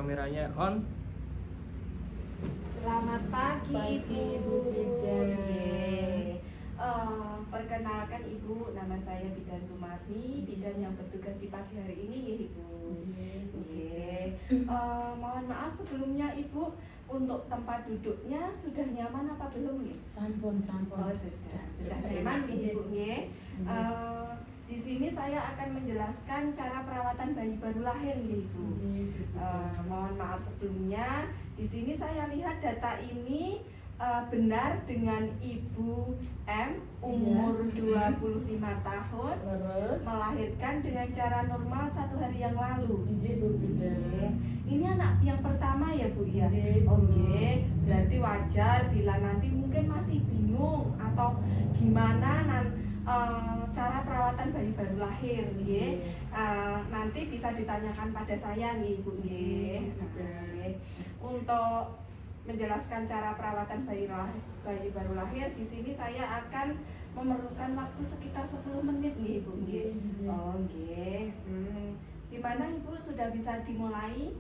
kameranya on. Selamat pagi, Ibu Bidan. Perkenalkan Ibu, nama saya Bidan Sumarni, bidan yang bertugas di pagi hari ini ya Ibu. Mohon maaf sebelumnya Ibu, untuk tempat duduknya sudah nyaman apa belum ya? Sampun. Oh sudah nyaman ya Ibu ya. Di sini saya akan menjelaskan cara perawatan bayi baru lahir ya Ibu. Mohon maaf sebelumnya, di sini saya lihat data ini benar dengan Ibu M, umur 25 tahun, Terus melahirkan dengan cara normal 1 hari yang lalu. Bu Bidan. Ini anak yang pertama ya Bu ya? Nggih, Bu. Oke, berarti wajar bila nanti mungkin masih bingung atau gimana cara perawatan bayi baru lahir nggih. Nanti bisa ditanyakan pada saya nggih Ibu nggih. Untuk menjelaskan cara perawatan bayi baru lahir, di sini saya akan memerlukan waktu sekitar 10 menit nih Ibu nggih. Oh nggih. Di mana Ibu sudah bisa dimulai?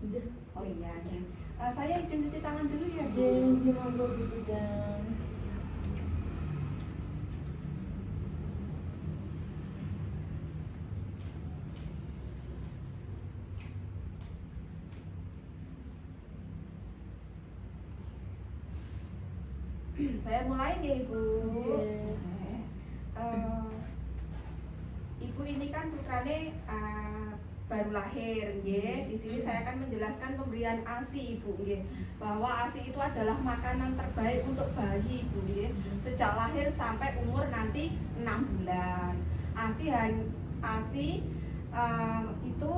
Oh iya nggih. Saya izin cuci tangan dulu ya Bu. Monggo Bu Bidan. Saya mulai nih Ibu. Ibu ini kan putrane baru lahir nggih. Di sini saya akan menjelaskan pemberian ASI Ibu nggih. Bahwa ASI itu adalah makanan terbaik untuk bayi Ibu nggih. Sejak lahir sampai umur nanti 6 bulan. ASI itu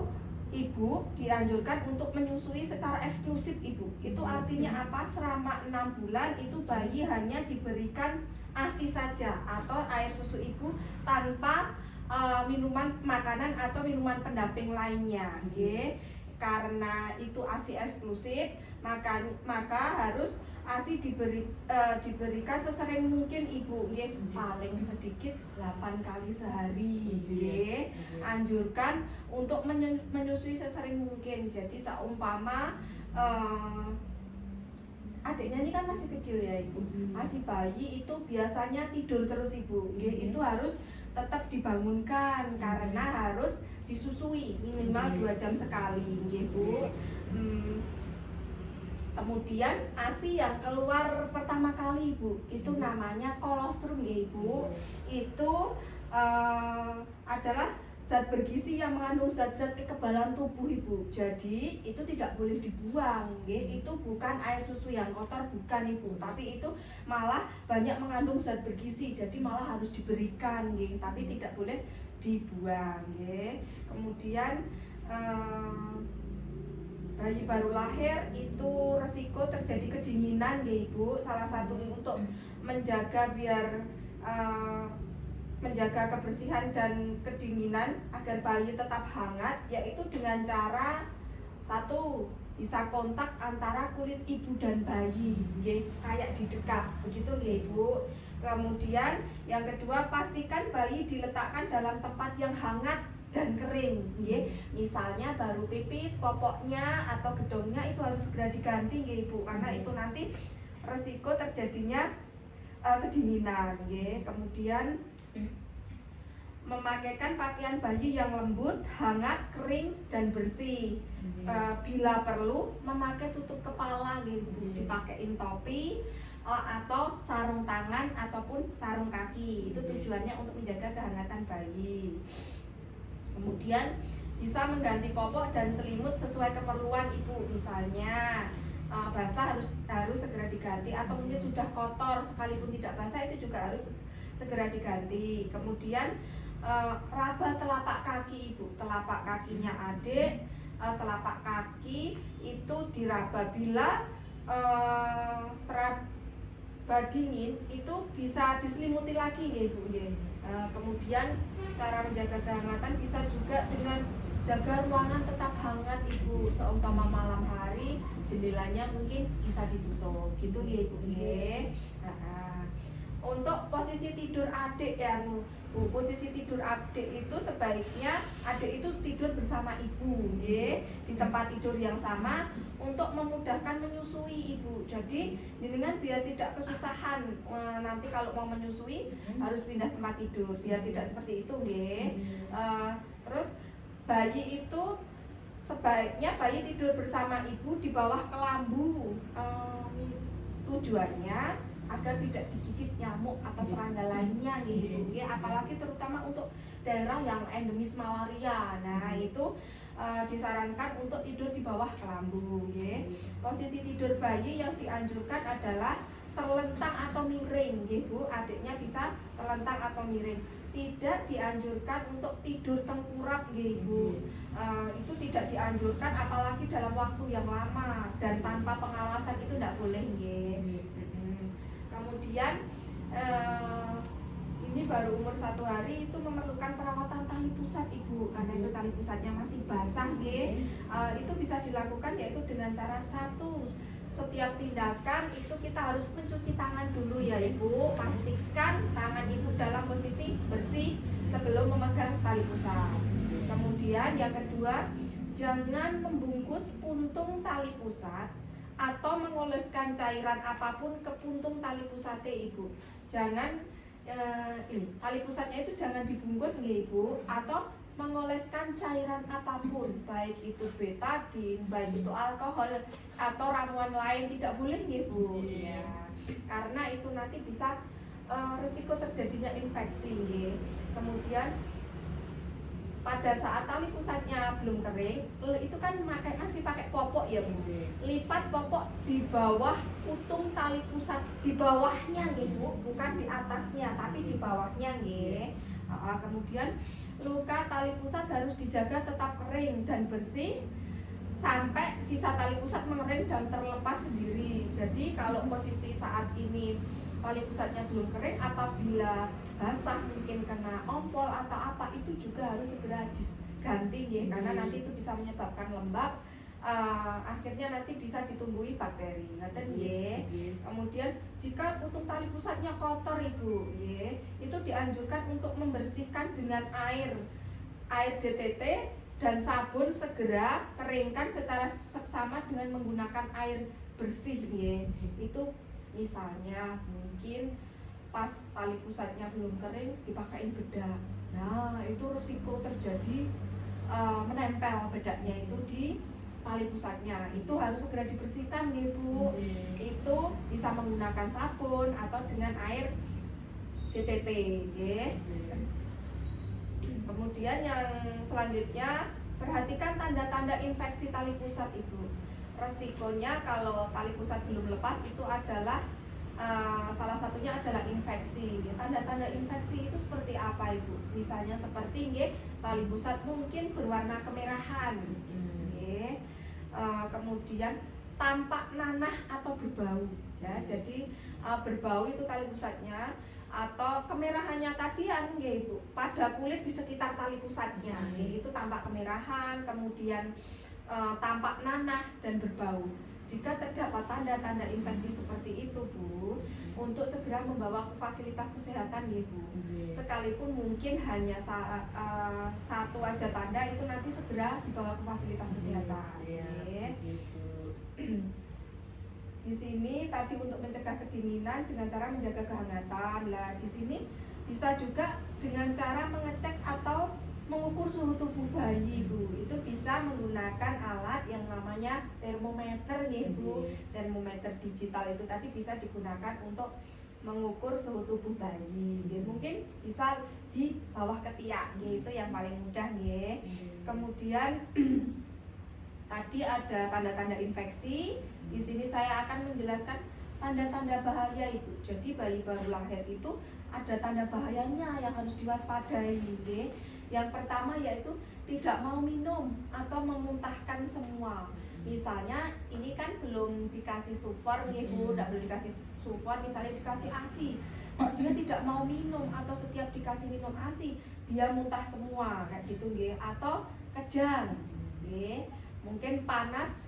Ibu dianjurkan untuk menyusui secara eksklusif Ibu. Itu artinya apa? Selama 6 bulan itu bayi hanya diberikan ASI saja atau air susu ibu tanpa minuman makanan atau minuman pendamping lainnya, nggih. Karena itu ASI eksklusif, maka harus ASI diberikan sesering mungkin Ibu, nggih. Paling sedikit 8 kali sehari, nggih. Anjurkan untuk menyusui sesering mungkin. Jadi seumpama adiknya ini kan masih kecil ya Ibu, masih bayi, itu biasanya tidur terus Ibu, nggih. Itu harus tetap dibangunkan karena harus disusui minimal 2 jam sekali, nggih Bu. Kemudian ASI yang keluar pertama kali Ibu, itu namanya kolostrum ya Ibu. Itu adalah zat bergizi yang mengandung zat-zat kekebalan tubuh Ibu. Jadi itu tidak boleh dibuang, nggih. Itu bukan air susu yang kotor, bukan Ibu, tapi itu malah banyak mengandung zat bergizi. Jadi malah harus diberikan, nggih, tapi tidak boleh dibuang, nggih. Kemudian bayi baru lahir itu resiko terjadi kedinginan ya Ibu. Salah satu untuk menjaga menjaga kebersihan dan kedinginan agar bayi tetap hangat, yaitu dengan cara satu, bisa kontak antara kulit ibu dan bayi, nggih, kayak didekap begitu nggih Ibu. Kemudian yang kedua, pastikan bayi diletakkan dalam tempat yang hangat dan kering, nggih. Misalnya baru pipis, popoknya atau gedongnya itu harus segera diganti nggih Ibu, karena itu nanti resiko terjadinya kedinginan, nggih. Kemudian memakaikan pakaian bayi yang lembut, hangat, kering dan bersih. Bila perlu memakai tutup kepala nggih Ibu, dipakein topi atau sarung tangan ataupun sarung kaki. Itu tujuannya untuk menjaga kehangatan bayi. Kemudian bisa mengganti popok dan selimut sesuai keperluan Ibu. Misalnya basah harus segera diganti, atau mungkin sudah kotor sekalipun tidak basah itu juga harus segera diganti. Kemudian raba telapak kaki Ibu, telapak kakinya adik, telapak kaki itu diraba. Bila teraba dingin itu bisa diselimuti lagi ya Ibu. Kemudian cara menjaga kehangatan bisa juga dengan jaga ruangan tetap hangat Ibu. Seumpama malam hari jendelanya mungkin bisa ditutup gitu ya Ibu. Untuk posisi tidur adik ya Bu, posisi tidur adik itu sebaiknya adik itu tidur bersama ibu nggih, di tempat tidur yang sama untuk memudahkan menyusui ibu. Jadi jenengan biar tidak kesusahan nanti kalau mau menyusui harus pindah tempat tidur, biar tidak seperti itu nggih. Terus bayi itu sebaiknya bayi tidur bersama ibu di bawah kelambu. Tujuannya agar tidak digigit nyamuk atau serangga lainnya gitu ya, apalagi terutama untuk daerah yang endemis malaria. Nah itu disarankan untuk tidur di bawah kelambu ya. Posisi tidur bayi yang dianjurkan adalah terlentang atau miring gitu, adiknya bisa terlentang atau miring. Tidak dianjurkan untuk tidur tengkurap gitu. Itu tidak dianjurkan apalagi dalam waktu yang lama dan tanpa pengawasan, itu tidak boleh gitu. Kemudian ini baru umur 1 hari itu memerlukan perawatan tali pusat ibu, karena itu tali pusatnya masih basah itu bisa dilakukan yaitu dengan cara satu, setiap tindakan itu kita harus mencuci tangan dulu ya ibu, pastikan tangan ibu dalam posisi bersih sebelum memegang tali pusat. Kemudian yang kedua, jangan membungkus puntung tali pusat atau mengoleskan cairan apapun ke puntung tali pusatnya ibu. Jangan tali pusatnya itu jangan dibungkus nggih ibu, atau mengoleskan cairan apapun, baik itu betadin, baik itu alkohol atau ramuan lain, tidak boleh nggih bu. Ya, karena itu nanti bisa risiko terjadinya infeksi nggih. Kemudian pada saat tali pusatnya belum kering, itu kan masih pakai popok ya bu. Lipat popok di bawah putung tali pusat, di bawahnya nih bu, bukan di atasnya, tapi di bawahnya nih. Kemudian luka tali pusat harus dijaga tetap kering dan bersih sampai sisa tali pusat mengering dan terlepas sendiri. Jadi kalau posisi saat ini tali pusatnya belum kering, apabila basah mungkin kena ompol atau apa, itu juga harus segera diganti ya, karena nanti itu bisa menyebabkan lembab, akhirnya nanti bisa ditumbuhi bakteri ngaten nggih. Kemudian jika putung tali pusatnya kotor ibu nggih, itu dianjurkan untuk membersihkan dengan air DTT dan sabun, segera keringkan secara seksama dengan menggunakan air bersih nggih. Itu misalnya mungkin pas tali pusatnya belum kering dipakein bedak. Nah itu risiko terjadi menempel bedaknya itu di tali pusatnya, itu harus segera dibersihkan nih bu. Itu bisa menggunakan sabun atau dengan air DTT ya. Kemudian yang selanjutnya, perhatikan tanda-tanda infeksi tali pusat ibu. Resikonya kalau tali pusat belum lepas itu adalah salah satunya adalah infeksi. Tanda-tanda infeksi itu seperti apa ibu? Misalnya seperti tali pusat mungkin berwarna kemerahan, kemudian tampak nanah atau berbau ya. Jadi berbau itu tali pusatnya, atau kemerahannya tadian ibu pada kulit di sekitar tali pusatnya itu tampak kemerahan, kemudian tampak nanah dan berbau. Jika terdapat tanda-tanda infeksi seperti itu bu, untuk segera membawa ke fasilitas kesehatan ya bu. Sekalipun mungkin hanya satu aja tanda, itu nanti segera dibawa ke fasilitas kesehatan. Di sini tadi untuk mencegah kedinginan dengan cara menjaga kehangatan. Lah di sini bisa juga dengan cara mengecek atau mengukur suhu tubuh bayi bu. Itu bisa menggunakan alat yang namanya termometer nih bu. Termometer digital itu tadi bisa digunakan untuk mengukur suhu tubuh bayi. Mungkin bisa di bawah ketiak gitu, yang paling mudah nih. Kemudian tadi ada tanda-tanda infeksi. Di sini saya akan menjelaskan tanda-tanda bahaya ibu. Jadi bayi baru lahir itu ada tanda bahayanya yang harus diwaspadai. Yang pertama yaitu tidak mau minum atau memuntahkan semua. Misalnya ini kan belum dikasih sufor bu, tidak belum dikasih sufor, misalnya dikasih ASI, dia tidak mau minum, atau setiap dikasih minum ASI dia muntah semua kayak gitu atau kejang, mungkin panas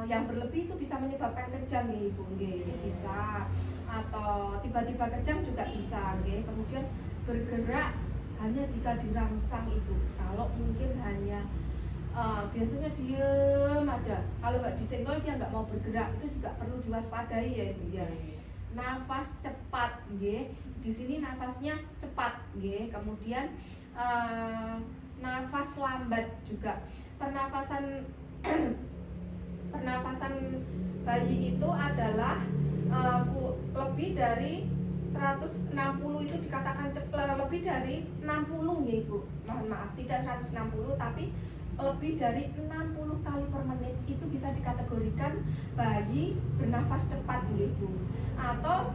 yang berlebih itu bisa menyebabkan kejang nggih Ibu nggih, ini bisa. Atau tiba-tiba kejang juga bisa nggih. Kemudian bergerak hanya jika dirangsang Ibu. Kalau mungkin hanya biasanya diem aja, kalau nggak disenggol dia nggak mau bergerak, itu juga perlu diwaspadai ya Ibu ya. Nafas cepat nggih, di sini nafasnya cepat nggih. Kemudian nafas lambat juga. Pernafasan bayi itu adalah lebih dari 160, itu dikatakan lebih dari 60 ya Ibu. Mohon maaf, tidak 160 tapi lebih dari 60 kali per menit itu bisa dikategorikan bayi bernafas cepat ya Ibu. Atau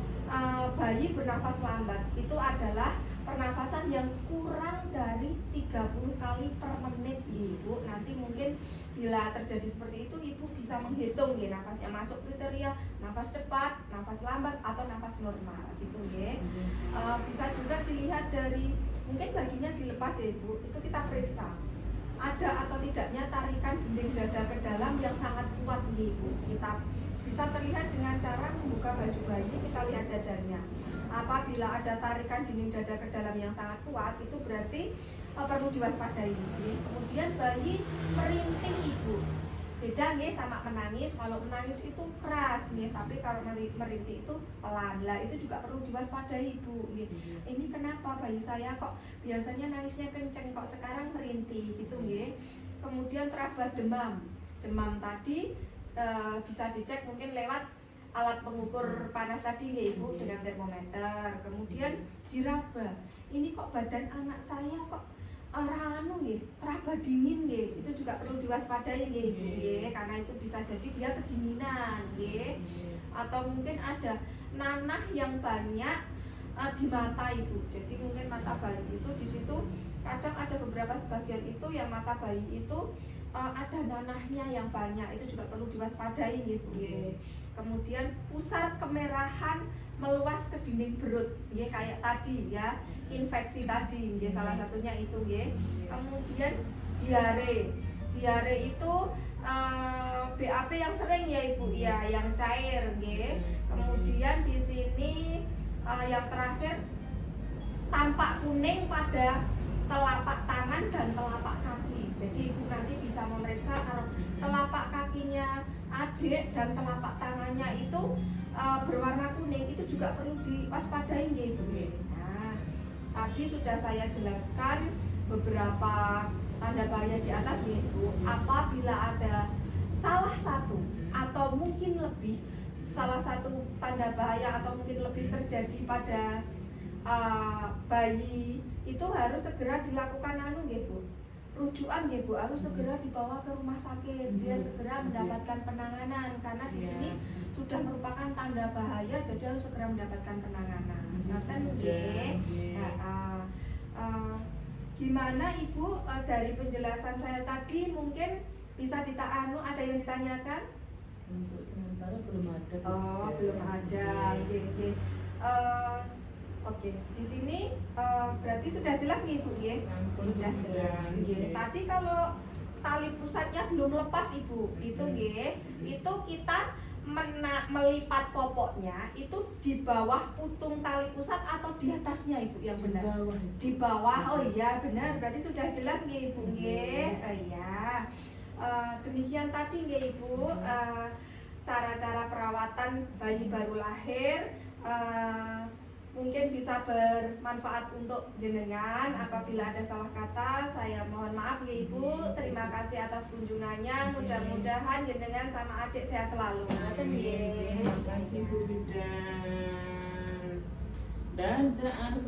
bayi bernafas lambat itu adalah pernafasan yang kurang dari 30 kali per menit Ibu. Nanti mungkin bila terjadi seperti itu Ibu bisa menghitung ya, nafasnya masuk kriteria nafas cepat, nafas lambat atau nafas normal gitu ya. Bisa juga dilihat dari mungkin baginya dilepas ya Ibu, itu kita periksa ada atau tidaknya tarikan dinding dada ke dalam yang sangat kuat Ibu. Kita bisa terlihat dengan cara membuka baju bayi, kita lihat dadanya. Apabila ada tarikan dinding dada ke dalam yang sangat kuat, itu berarti perlu diwaspadai. Kemudian bayi merinting Ibu. Beda nih sama menangis. Kalau menangis itu keras nih, tapi kalau merintih itu pelan. Lah itu juga perlu diwaspadai Ibu. Ini kenapa bayi saya kok biasanya nangisnya kenceng, kok sekarang merintih gitu nggih. Kemudian teraba demam. Demam tadi bisa dicek mungkin lewat alat pengukur panas tadi ya Ibu dengan termometer. Kemudian diraba, ini kok badan anak saya kok teraba dingin nggih, itu juga perlu diwaspadai nggih Ibu nggih, karena itu bisa jadi dia kedinginan nggih. Atau mungkin ada nanah yang banyak di mata Ibu. Jadi mungkin mata bayi itu di situ kadang ada beberapa sebagian itu yang mata bayi itu ada nanahnya yang banyak, itu juga perlu diwaspadai gitu ya. Kemudian pusar kemerahan meluas ke dinding perut, ya kayak tadi ya, infeksi tadi, ya salah satunya itu ya. Kemudian diare itu BAB yang sering ya Ibu ya, yang cair ya. Kemudian di sini yang terakhir tampak kuning pada telapak tangan dan telapak kaki. Jadi Ibu nanti bisa memeriksa kalau telapak kakinya adik dan telapak tangannya itu berwarna kuning, itu juga perlu diwaspadai ya Ibu. Nah, tadi sudah saya jelaskan beberapa tanda bahaya di atas ya Ibu. Apabila ada salah satu atau mungkin lebih salah satu tanda bahaya atau mungkin lebih terjadi pada bayi, itu harus segera dilakukan rujukan ya Bu, harus segera dibawa ke rumah sakit biar segera mendapatkan penanganan, karena di sini sudah merupakan tanda bahaya, jadi harus segera mendapatkan penanganan. Ngaten nggih. Gimana Ibu dari penjelasan saya tadi, mungkin bisa ada yang ditanyakan? Untuk sementara belum ada. Belum ada. Nggih. Oke, di sini berarti sudah jelas nih Ibu ya? Sudah jelas. Tadi kalau tali pusatnya belum lepas Ibu, itu itu kita melipat popoknya itu di bawah putung tali pusat atau di atasnya Ibu yang benar? Di bawah. Oh iya benar, berarti sudah jelas nih Ibu iya. Demikian tadi Ibu cara-cara perawatan bayi baru lahir. Mungkin bisa bermanfaat untuk jenengan. Apabila ada salah kata, saya mohon maaf ya Ibu. Terima kasih atas kunjungannya. Mudah-mudahan jenengan sama adik sehat selalu. Terima kasih Bu Bidan. Dadah.